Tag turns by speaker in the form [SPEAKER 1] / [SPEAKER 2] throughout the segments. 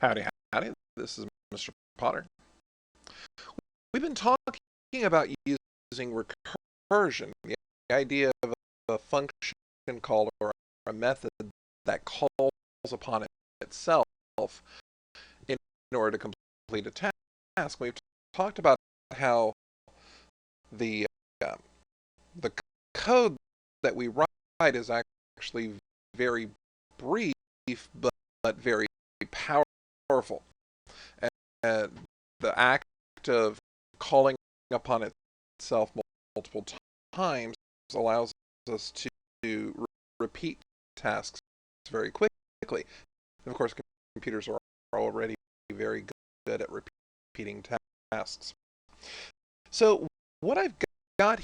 [SPEAKER 1] Howdy, howdy. This is Mr. Potter. We've been talking about using recursion, the idea of a function call or a method that calls upon itself in order to complete a task. We've talked about how the uh, the code that we write is actually very brief, but very powerful. And the act of calling upon itself multiple times allows us to repeat tasks very quickly. And of course, computers are already very good at repeating tasks. So what I've got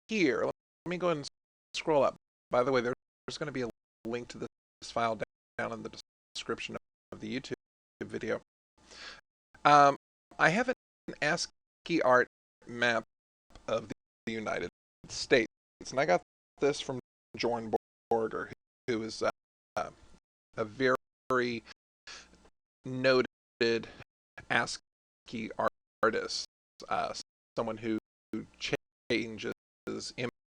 [SPEAKER 1] here, let me go ahead and scroll up. By the way, there's going to be a link to this file down in the description of the YouTube video. I have an Ascii Art Map of the United States, and I got this from Jorn Borger, who is a very noted Ascii artist, someone who changes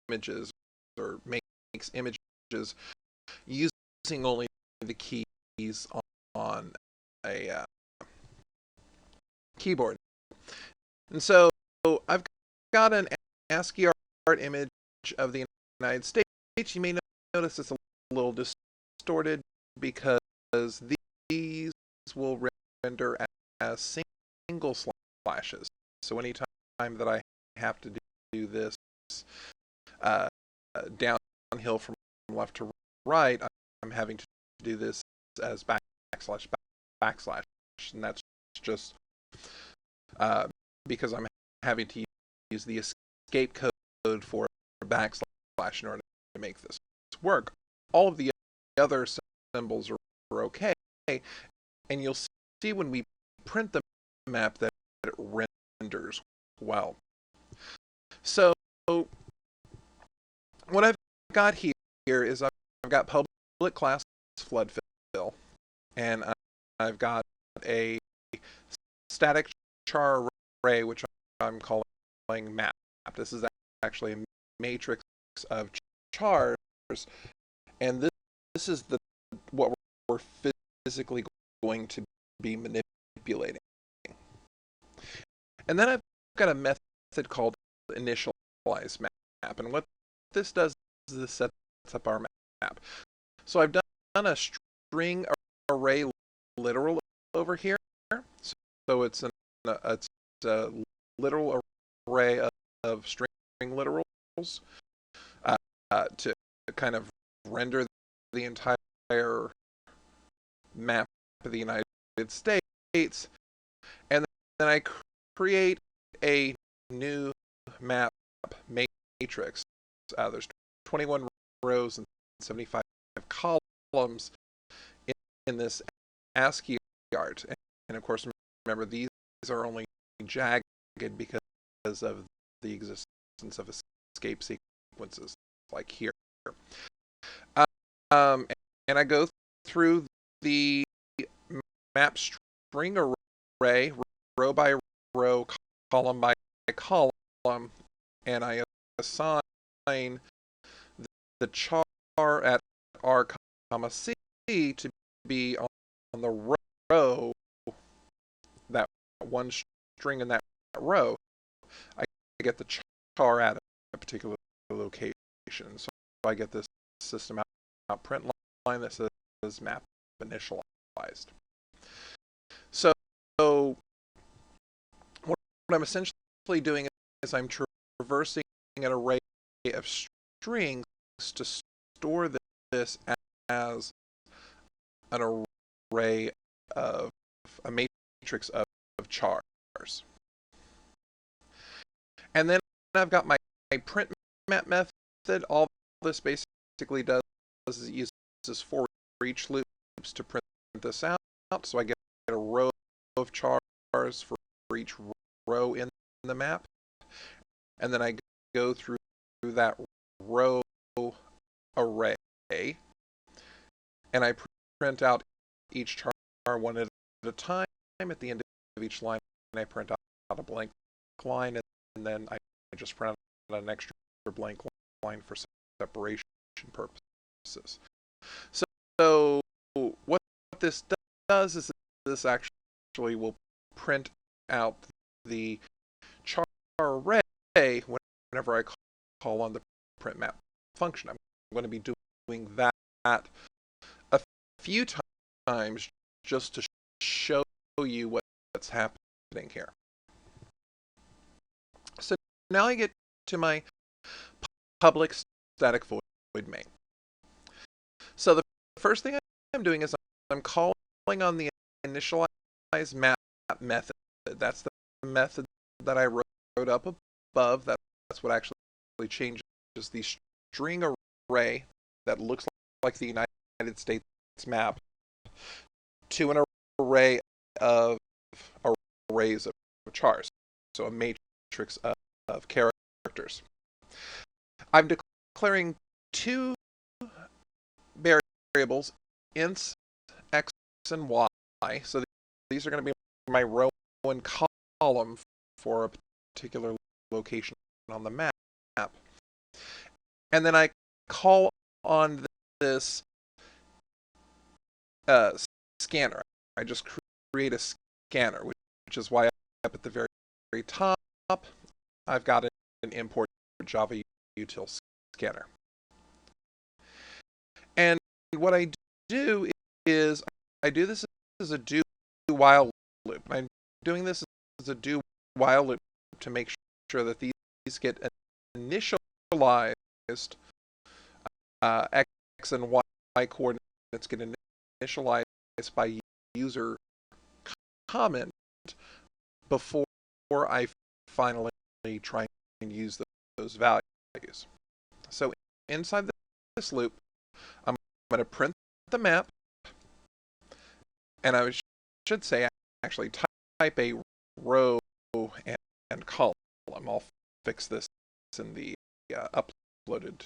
[SPEAKER 1] images or makes images using only the keys on a keyboard. And so I've got an Ascii art image of the United States. You may notice it's a little distorted because these will render as single slashes. So anytime that I have to do this downhill from left to right, I'm having to do this as backslash, and that's just because I'm having to use the escape code for backslash in order to make this work. All of the other symbols are okay, and you'll see when we print the map that it renders well. So what I've got here is I've got public class FloodFill, and I've got a static char array, which I'm calling map. This is actually a matrix of chars, and this is what we're physically going to be manipulating. And then I've got a method called Initialized Map, and what this does is this sets up our map. So I've done a string array literal over here. So it's a literal array of string literals to kind of render the entire map of the United States, and then I create a new map matrix. There's 21 rows and 75 columns in this Ascii art, and of course, remember these are only jagged because of the existence of escape sequences, like here. And I go through the map string array, row by row, column by column, and I assign the char at R, C to be on the row, that one string in that row. I get the char at a particular location. So I get this system out print line that says map initialized. So what I'm essentially doing is I'm traversing an array of strings to store this as an array of a matrix of chars. And then I've got my print map method. All this basically does is it uses for each loops to print this out. So I get a row of chars for each row in the map. And then I go through that row array, and I print out each char one at a time. At the end of each line, I print out a blank line, and then I just print out an extra blank line for separation purposes. So what this does is this actually will print out the char array whenever I call on the print map function. I'm going to be doing that a few times just to show you what's happening here. So now I get to my public static void main. So the first thing I'm doing is I'm calling on the Initialized Map Method. That's the method that I wrote up above. That's what actually changes the string array that looks like the United States map to an array of arrays of chars, so a matrix of characters. I'm declaring two variables, ints x and y, so these are going to be my row and column for a particular location on the map. And then I call on this scanner. I just create a scanner, which is why up at the very top, I've got an import Java util scanner. And what I do is I do this as a do while loop. I'm doing this as a do while loop to make sure that these get initialized, x and y coordinates get initialized by user comment before I finally try and use those values. So inside this loop, I'm going to print the map, and I should say actually type a row and column. I'll fix this in the uploaded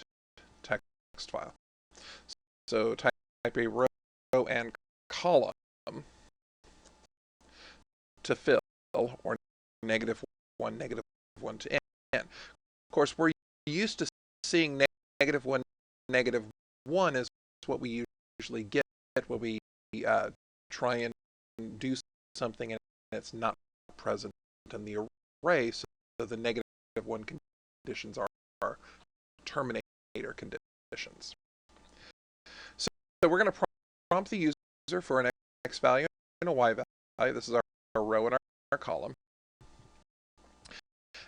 [SPEAKER 1] text file. So type a row and column to fill, or -1 -1 to n. Of course, we're used to seeing -1 -1 is what we usually get when we try and do something and it's not present in the array, so the -1 conditions are terminator conditions. So we're going to prompt the user for an x value and a y value. This is our row and our column.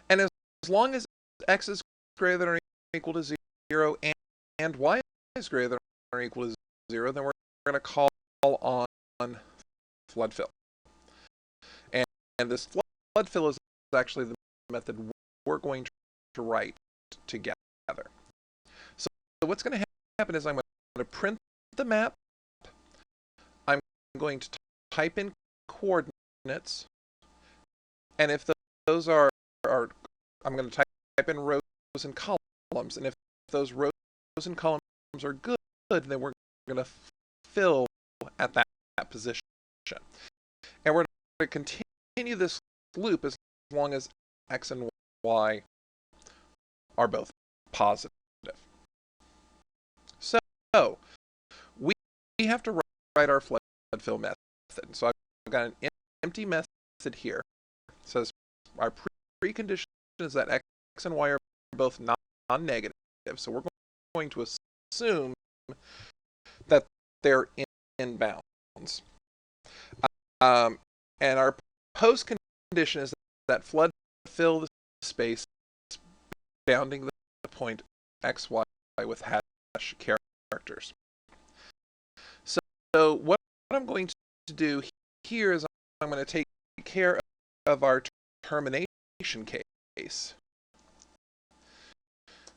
[SPEAKER 1] And as long as x is greater than or equal to 0 and y is greater than or equal to 0, then we're going to call on FloodFill. And this FloodFill is actually the method we're going to write together. So what's going to happen is I'm going to print the map. I'm going to type in coordinates, and if those are I'm going to type in rows and columns, and if those rows and columns are good, then we're going to fill at that position. And we're going to continue this loop as long as x and y are both positive. So we have to write our FloodFill method. So I've got an empty method here. It says our precondition is that x and y are both non-negative. So we're going to assume that they're in bounds. And our post condition is that FloodFill the space bounding the point x, y with hash characters. So what I'm going to do here is I'm going to take care of our termination case.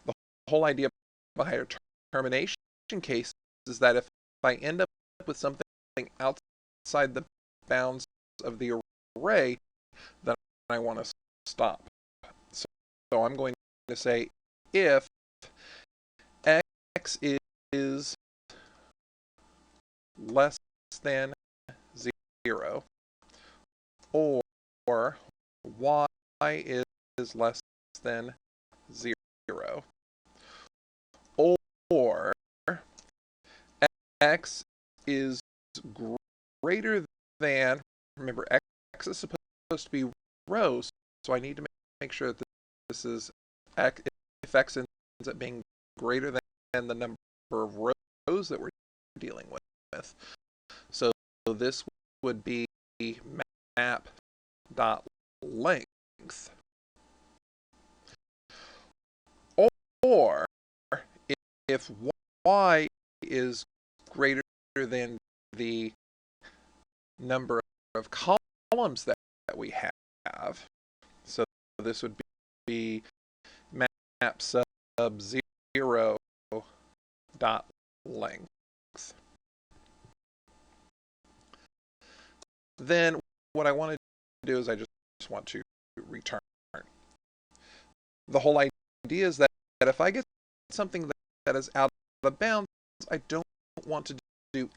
[SPEAKER 1] The whole idea behind our termination case is that if I end up with something outside the bounds of the array, then I want to stop. So I'm going to say if x is less than 0, or y is less than 0, or x is greater than, remember x is supposed to be rows, so I need to make sure that this is x, if x ends up being greater than the number of rows that we're dealing with. So this would be map dot length, or if y is greater than the number of columns that we have, so this would be map sub 0 dot length. Then what I want to do is I just want to return. The whole idea is that if I get something that is out of bounds, I don't want to do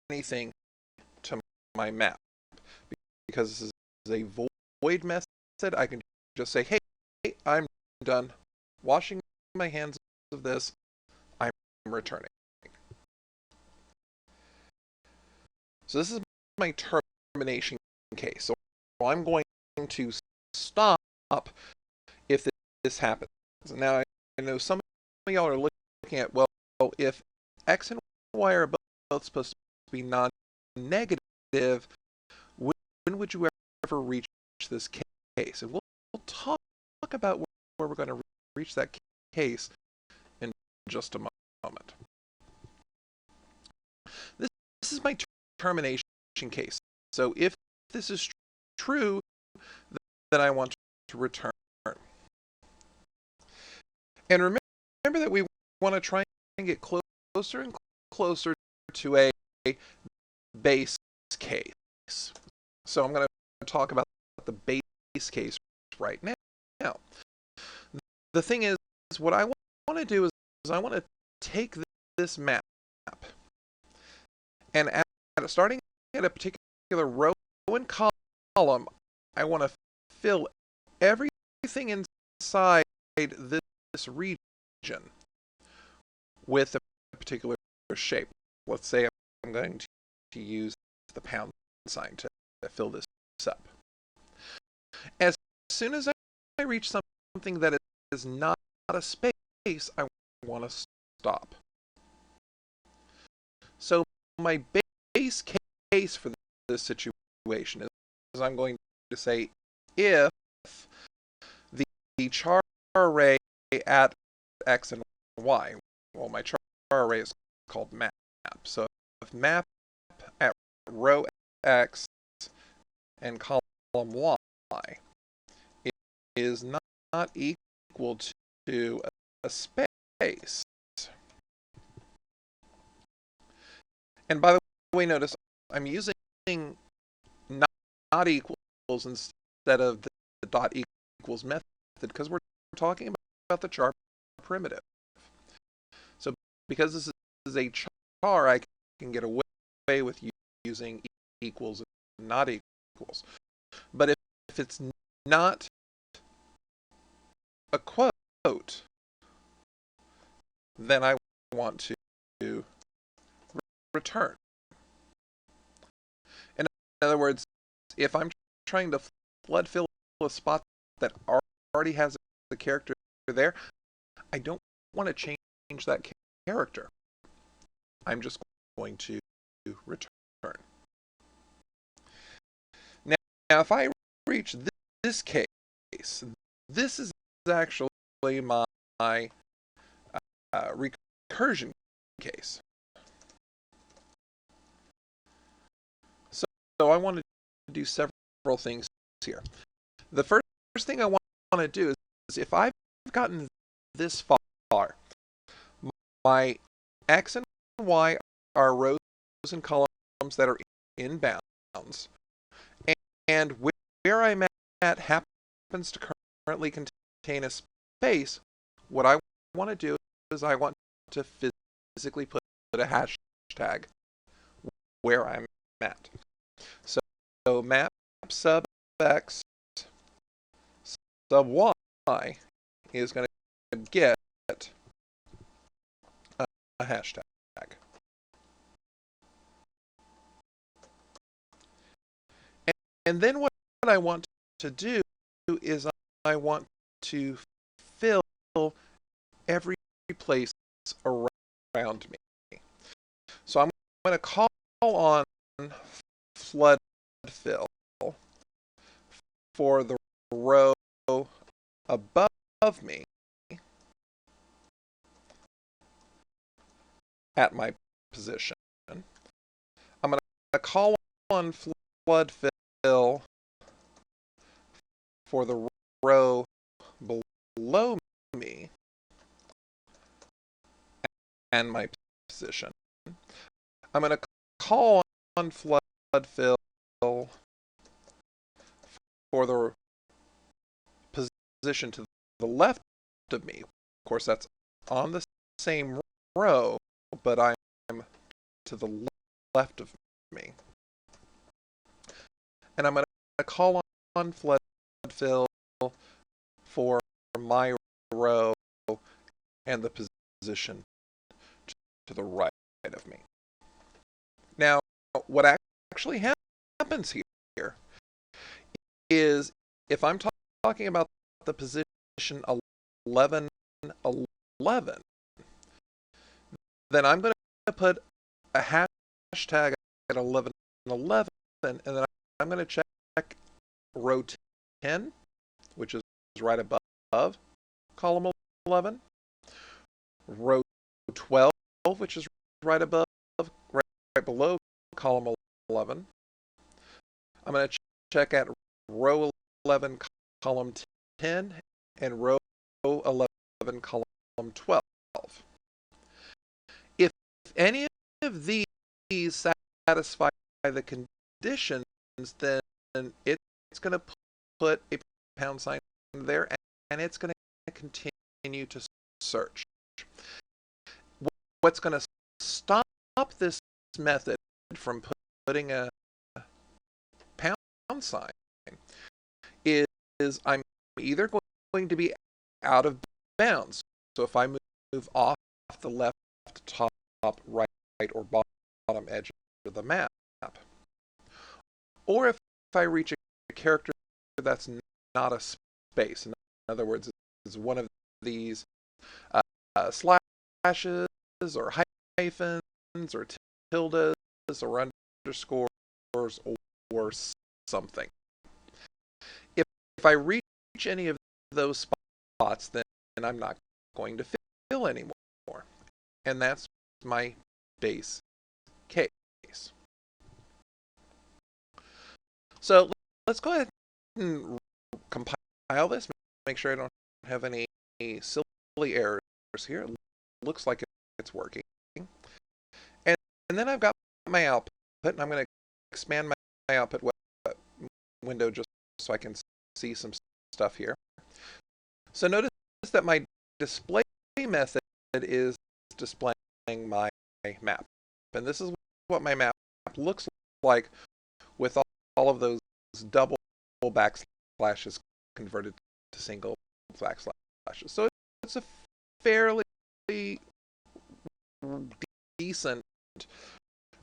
[SPEAKER 1] anything to my map. Because this is a void method, I can just say, hey, I'm done washing my hands of this, I'm returning. So this is my termination case. So I'm going to stop if this happens. Now I know some of y'all are looking at, well, if x and y are both supposed to be non-negative, when would you ever reach this case? And we'll talk about where we're going to reach that case in just a moment. This is my termination case. So if this is true, then I want to return. And remember that we want to try and get closer and closer to a base case. So I'm going to talk about the base case right now. The thing is, what I want to do is I want to take this map and starting at a particular row and column, I want to fill everything inside this region with a particular shape. Let's say I'm going to use the pound sign to fill this up. As soon as I reach something that is not a space, I want to stop. So my base case for this situation is I'm going to say if the char array at x and y, well, my char array is called map. So if map at row x and column y is not equal to a space. And by the way, notice I'm using not equals instead of the dot equals method because we're talking about the char primitive. So because this is a char, I can get away with using equals and not equals. But if it's not a quote, then I want to return. In other words, if I'm trying to flood fill a spot that already has the character there, I don't want to change that character. I'm just going to return. Now if I reach this case, this is actually my recursion case. So I want to do several things here. The first thing I want to do is if I've gotten this far, my x and y are rows and columns that are in bounds, and where I'm at happens to currently contain a space. What I want to do is I want to physically put a hashtag where I'm at. So map sub x sub y is going to get a hashtag. And then what I want to do is I want to fill every place around me. So I'm going to call on FloodFill for the row above me at my position. I'm going to call on FloodFill for the row below me and my position. I'm going to call on FloodFill for the position to the left of me. Of course, that's on the same row, but I'm to the left of me. And I'm going to call on FloodFill for my row and the position to the right of me. Now, what actually happens here is if I'm talking about the position 11, 11, then I'm going to put a hashtag at 11, 11, and then I'm going to check row 10, which is right above column 11, row 12, which is right above, right below column 11. I'm going to check at row 11, column 10, and row 11, column 12. If any of these satisfy the conditions, then it's going to put a pound sign there, and it's going to continue to search. What's going to stop this method from putting a pound sign is I'm either going to be out of bounds. So if I move off the left, top, right, or bottom edge of the map, or if I reach a character that's not a space. In other words, it's one of these slashes or hyphens or tildes or underscores or something. If I reach any of those spots, then I'm not going to fill anymore. And that's my base case. So let's go ahead and compile this, make sure I don't have any silly errors here. It looks like it's working. And then I've got my output, and I'm going to expand my output window just so I can see some stuff here. So notice that my display method is displaying my map. And this is what my map looks like with all of those double backslashes converted to single backslashes. So it's a fairly decent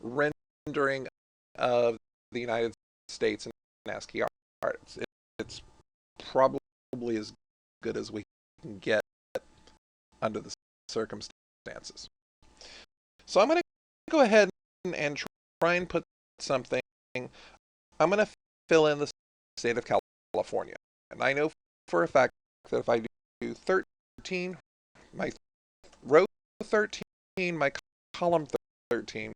[SPEAKER 1] rendering of the United States in Ascii art. It's probably as good as we can get under the circumstances. So I'm going to go ahead and try and put something. I'm going to fill in the state of California. And I know for a fact that if I do 13, my row 13, my column 13,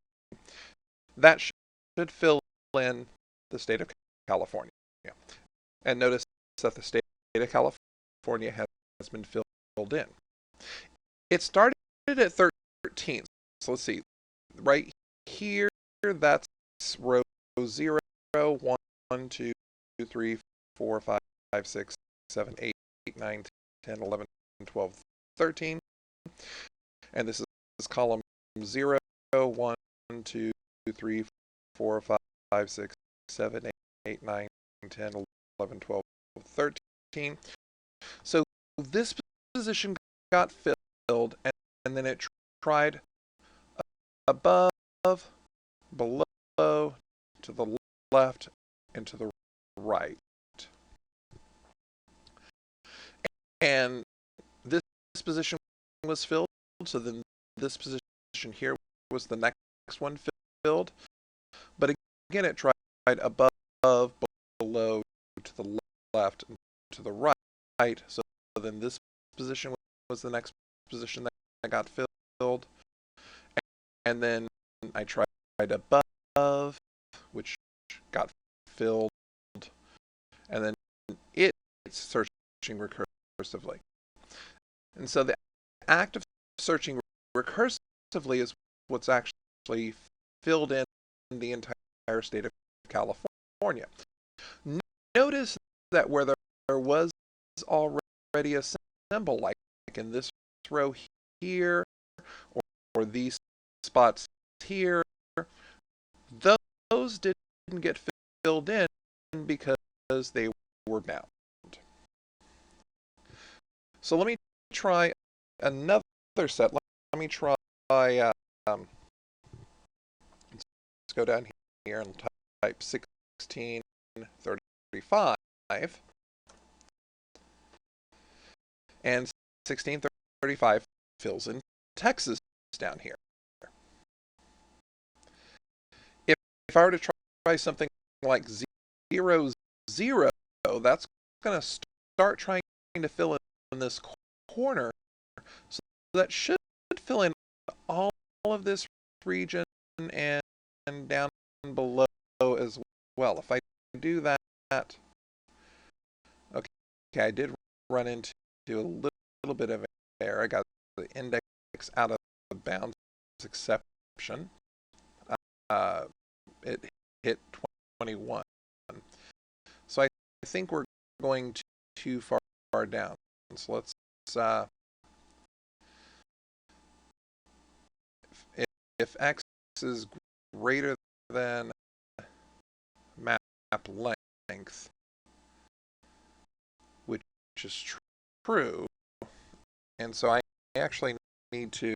[SPEAKER 1] that should fill in the state of California. And notice that the state of California has been filled in. It started at 13. So let's see. Right here, that's row 0, 1, 2, 3, 4, 5, 6, 7, 8, 9, 10, 11, 12, 13. And this is column 0, 1, 2, 3, 4, 5, 6, 7, 8, 9, 10, 11, 12, 13. So this position got filled, and then it tried above, below, to the left, and to the right. And this position was filled, so then this position here was the next one filled. But again, it tried above, below, to the left, and to the right. So then this position was the next position that got filled. And then I tried above, which got filled. And then it's searching recursively. And so the act of searching recursively is what's actually filled in the entire state of California. Notice that where there was already a symbol, like in this row here, or these spots here, those didn't get filled in because they were bound. So let me try another set. Let me try, let's go down here and type 1635. And 1635 fills in Texas down here. If I were to try something like 0, 0, that's going to start trying to fill in this corner. So that should fill in all of this region and down below as well. If I do that, okay, I did run into a little bit of error. I got the index out of bounds exception. It hit 21. So I think we're going too far down. So let's if x is greater than map length, which is true, and so I actually need to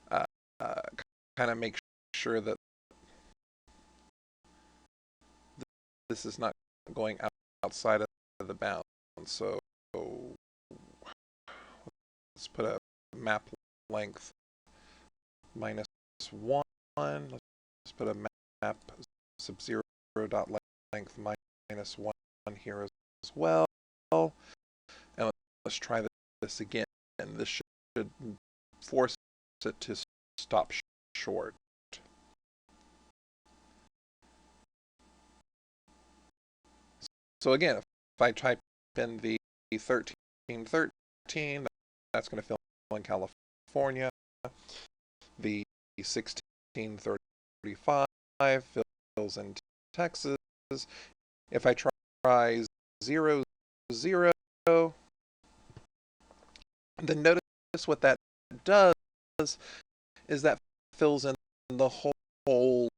[SPEAKER 1] kind of make sure that this is not going outside of the bounds. So let's put a map length -1. Let's put a map sub 0 dot length -1 here as well. And let's try this again. And this should force it to stop short. So again, if I type in the 1313, that's going to fill in California. The 1635 fills in Texas. If I try 0, 0, then notice what that does is that fills in the whole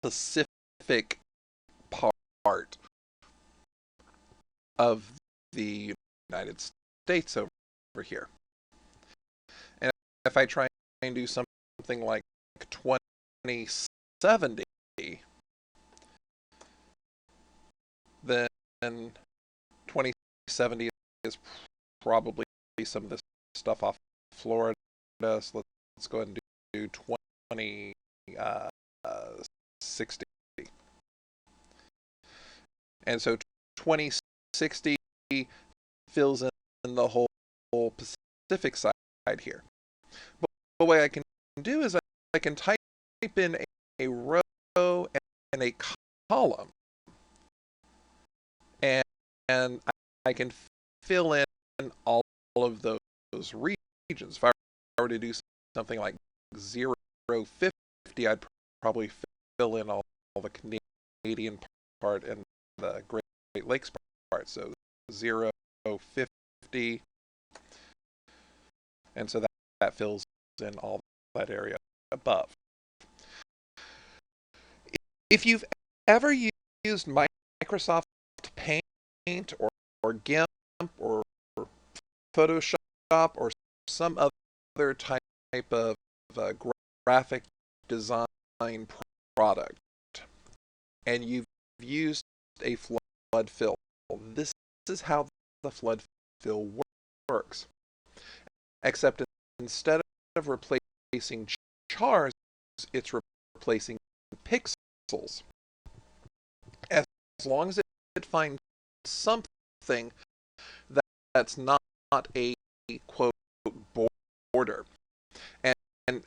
[SPEAKER 1] Pacific part of the United States over here. And if I try and do something like 2070, then 2070 is probably some of this stuff off Florida. So let's go ahead and do 2060. And so 2060 fills in the whole Pacific side here. But the way I can do is I can type in a row and a column. And I can fill in all of those regions. If I were to do something like 050, I'd probably fill in all the Canadian part and the Great Lakes part. So 050, and so that fills in all that area above. If you've ever used Microsoft Paint or GIMP or Photoshop or some other type of graphic design product, and you've used a flood fill. This is how the flood fill works. Except instead of replacing chars, it's replacing pixels. As long as it finds something that's not a quote border, and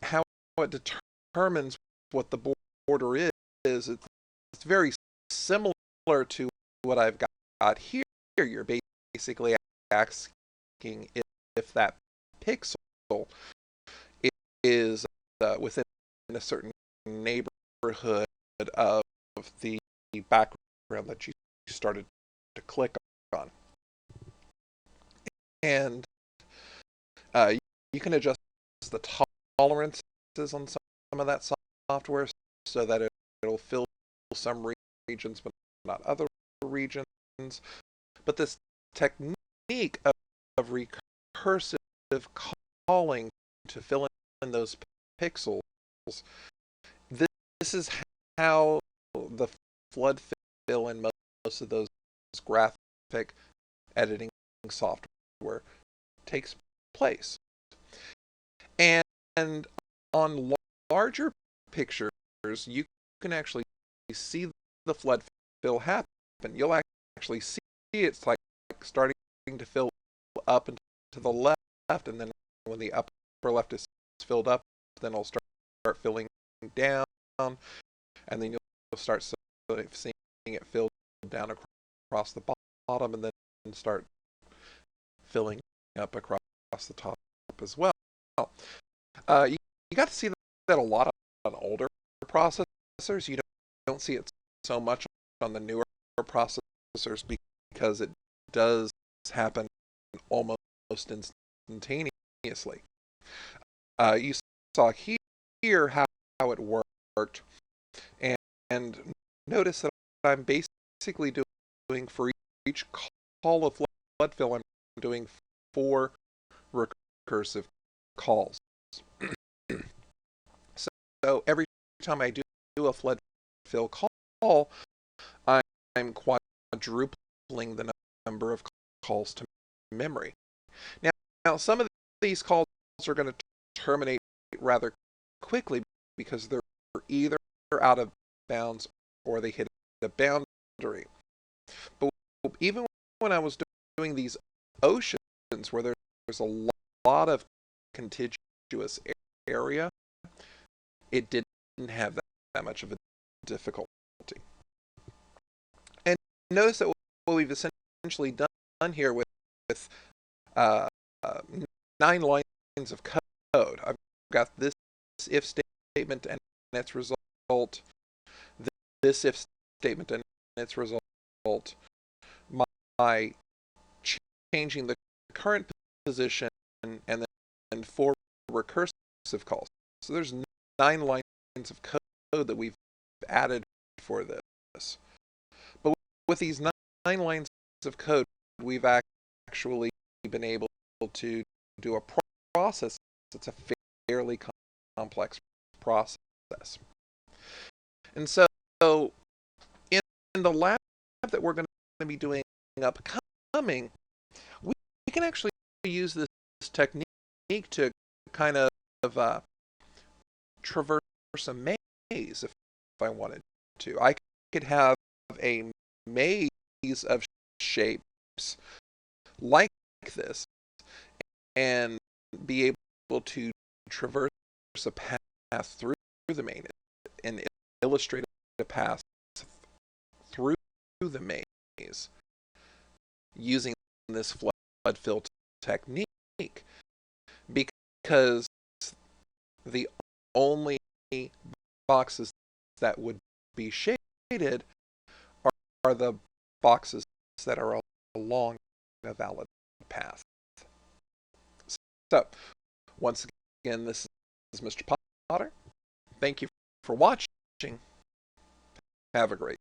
[SPEAKER 1] how it determines what the border is, it's very similar to what I've got here. You're basically asking if that pixel is within a certain neighborhood of the background that you started to click on. And you can adjust the tolerances on some of that software so that it'll fill some regions but not other regions. But this technique of recursive calling to fill in those pixels, this is how the flood fill in most of those graphic editing software takes place. And on larger pictures, you can actually see the flood fill happen. You'll actually see it's like starting to fill up and to the left, and then when the upper left is filled up, then it'll start filling down, and then you'll start seeing it filled down across the bottom, and then start filling up across the top as well. You got to see that a lot on older processors. You don't see it so much on the newer processors because it does happen almost instantaneously. You saw here how it worked, and notice that I'm basically doing for each call of flood fill, I'm doing 4 recursive calls. So every time I do a flood fill call, I'm quadrupling the number of calls to memory. Now some of these calls are going to terminate rather quickly because they're either out of bounds or they hit a boundary. But even when I was doing these oceans where there's a lot of contiguous area, it didn't have that much of a difficulty. And notice that what we've essentially done here with 9 lines of code. I've got this if statement and its result, this if statement and its result, my changing the current position, and then 4 recursive calls. So there's 9 lines of code that we've added for this. But with these 9 lines of code, we've actually been able to do a process that's a fairly complex process. And so in the lab that we're going to be doing upcoming, we can actually use this technique to kind of traverse a maze if I wanted to. I could have a maze of shapes like this and be able to traverse a path through the maze and illustrate a path through the maze using this flood fill technique, because the only boxes that would be shaded are the boxes that are along a valid path. So, once again, this is Mr. Potter. Thank you for watching. Have a great